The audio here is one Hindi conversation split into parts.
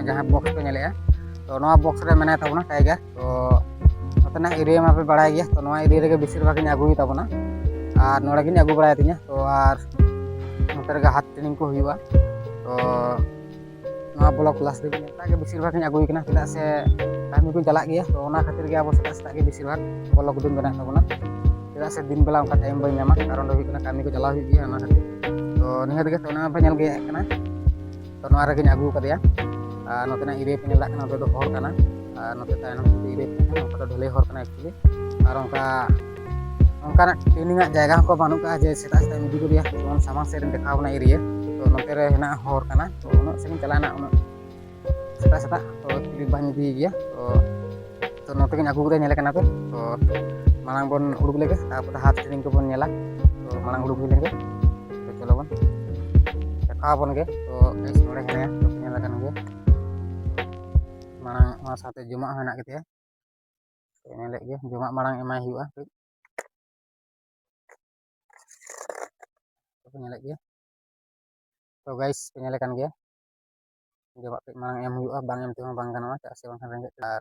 जहाँ बॉक्स पे नेले तो नवा बॉक्स रे मेना तबना टाइगर तो नोतना एरिया मापे बड़ाय गया तो नवा एरिया रे बेसिर भाग आगुई तबना और नोड़े गिन आगु बड़ाय तिया तो और नोते रे हाथ ट्रेनिंग को हुआ तो नवा ब्लॉक क्लास रे के बेसिर भाग आगुई कना चेदा से कामी को चला गया तो ओना खातिर के अब सेटा सेटा के बेसिर भाग ब्लॉक दुन बना तबना चेदा से दिन बेला उनका टाइम बई नामा कारण दो हुई कामी को चला हुई गया ओना खातिर तो निहत के तो ना पे नेल गया कना तो नवा रे गिन आगु कदिया नोतना एरिया पे नेला कना तो हर कना नोते तायनम एरिया पे नोता ढले हर कना एक्चुअली और उनका ट्रेनिंग जगह को बानू का जे सेटा सेटा इदी को दिया जेमन सामान से देखा बना एरिया तो नोते रे हेना हर कना तो उन से चलाना उन सेटा सेटा तो एक्चुअली बानी दी गया तो नोते के आगु को नेले कना पे तो मांग बन उड़ुक लेके तापर हाथ ट्रेनिंग को बन नेला तो मांग उड़ुक हुई लेके तो चलो बन देखा बन गे तो इस नोड़े हेना तो नेला कन गे मांग मा साथे जमा हेना केते तो नेले गे जमा मांग एमाय हुआ तो नेले गे तो गाइस नेले कन गे जमा पे मांग एम हुआ बांग एम ते बांग गानवा चा से बांग रेंगे आर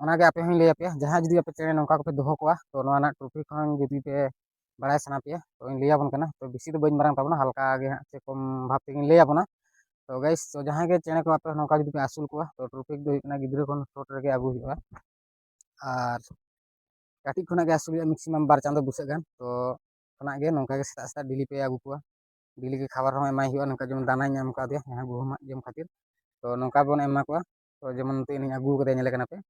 ओनागे आपे हई लay आपे जहां जदी आपे चेने नोका को पे दोहो कोआ तो नोना ना ट्रॉफी खन जदी पे बड़ाय सना पे तो इन लay आपन कना तो बेसी तो बइन मारंग ताबना हल्का आगे हां से कम भाव ते इन लay आपना तो गाइस तो जहां के चेने को आपे नोका जदी पे आसुल कोआ तो ट्रॉफी दो हुई गिद्रा खन छोट रेगे आगु हुआ और काटी खना के आसुल मैक्सिमम 2 चांदो बुसे गान तो खना गे नोका के सेता सेता डिली पे आगु कोआ डिली के खाबार हो एमाय हुआ नोका जेमन दाना नाम का दे यहां गुहमा जम खातिर तो नोका बन एमा कोआ तो जेमन ते इन आगु कदे नेले कना पे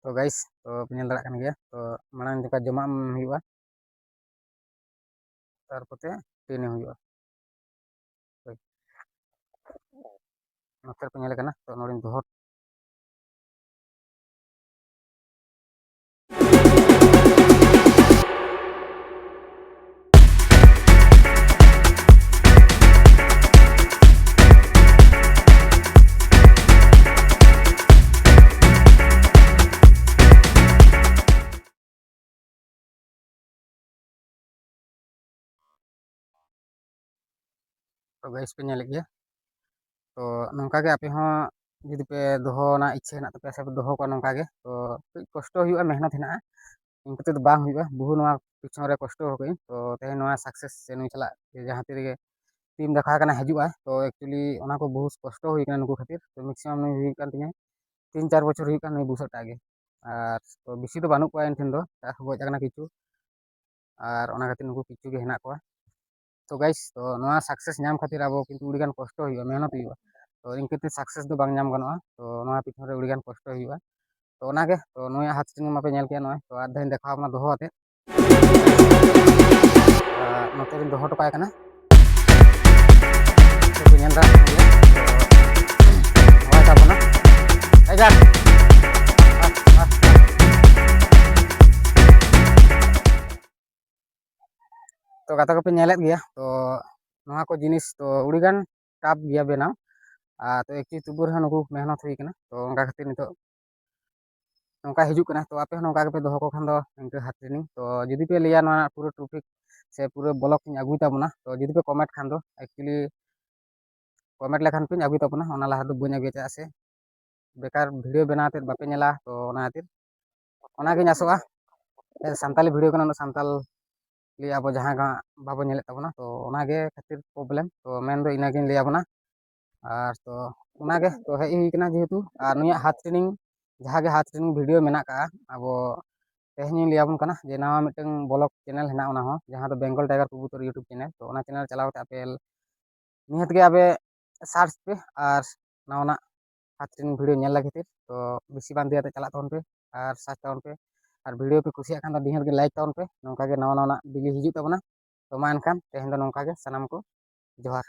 तो गाइस तो पेनल दड़ा कन गया तो मांग जका जमा हुआ तारपते ट्रेनिंग हुआ नोते पे नेले कना तो नोडिन दोहो तो गाइस पे नेले गया तो नौका के आपे हो जदी पे दोहो ना इच्छा हेना तपे से दोहो को नौका के तो कष्ट हुआ मेहनत हेना इनकते तो बांग हुआ बहु नवा पिछन रे कष्ट हो गई तो ते नवा सक्सेस से नु चला जहां तिरे टीम देखा कना हजुआ तो एक्चुअली ओना को बहुत कष्ट हुई कना नुकु खातिर तो मैक्सिमम नु हुई कान तिया 3-4 बछर हुई कान नु बुसटा गे और तो बेसी तो बानु को एनठन दो गoj akana किछु और ओना खातिर नुकु किछु गे हेना को तो गाइस तो नवा सक्सेस नाम खातिर अब किंतु उड़ीगान कष्ट हुआ मेहनत हुआ तो इनकेते सक्सेस दो बांग नाम गनोआ तो नवा पिछन रे उड़ीगान कष्ट हुआ तो ओनागे तो नया हाथ ट्रेनिंग मापे नेल के नय तो आधाइन देखा अपना दोहो आते नोते रिन दोहो टकाय कना तो नेल दा तो होय ताबना टाइगर तो कथा को पे नेलेत गया तो नवा को जिनिस तो उड़ीगान टाप गया बेना तो एक चीज तुबुर है नुकु मेहनत हुई कना तो उनका खातिर नितो नौका हिजुक कना तो आपे नौका पे दोहो को खान दो इनके हाथ ट्रेनिंग तो जदी पे लिया ना पूरा ट्रॉफी से पूरे ब्लॉक इन आगुई ताबना तो जदी पे कमेंट खान दो एक्चुअली कमेंट लेखान पे आगुई ताबना ओना लाहा दो बइन आगुई चा से बेकार वीडियो बनाते बापे नेला तो ओना खातिर ओना गे आसोआ सानताली वीडियो कना सानताल लिए अब जहां गा बाबो नेले ताबना तो ओना गे खातिर प्रॉब्लम तो मेन दो इना गे लिया बना और तो ओना गे तो हेई हुई कना जेहेतु और नुया हाथ ट्रेनिंग जहां गे हाथ ट्रेनिंग वीडियो मेना का अब तेहनी लियाबन कना जे नवा मिटन ब्लॉग चैनल हेना ओना हो जहां दो बेंगल टाइगर कबूतर यूट्यूब चैनल तो ओना चैनल चलाव ते आपे निहत गे आबे सर्च पे और नवा हाथ ट्रेनिंग वीडियो नेल खातिर तो बेसी बान दियाते चला तवन पे और सर्च तवन पे और वीडियो पे कुसिया खान दो निहत गे लाइक तवन पे नौका गे नवा नवा वीडियो हिजु ताबना तो मा एनखान तेहन दो नौका गे सनाम को जोहार।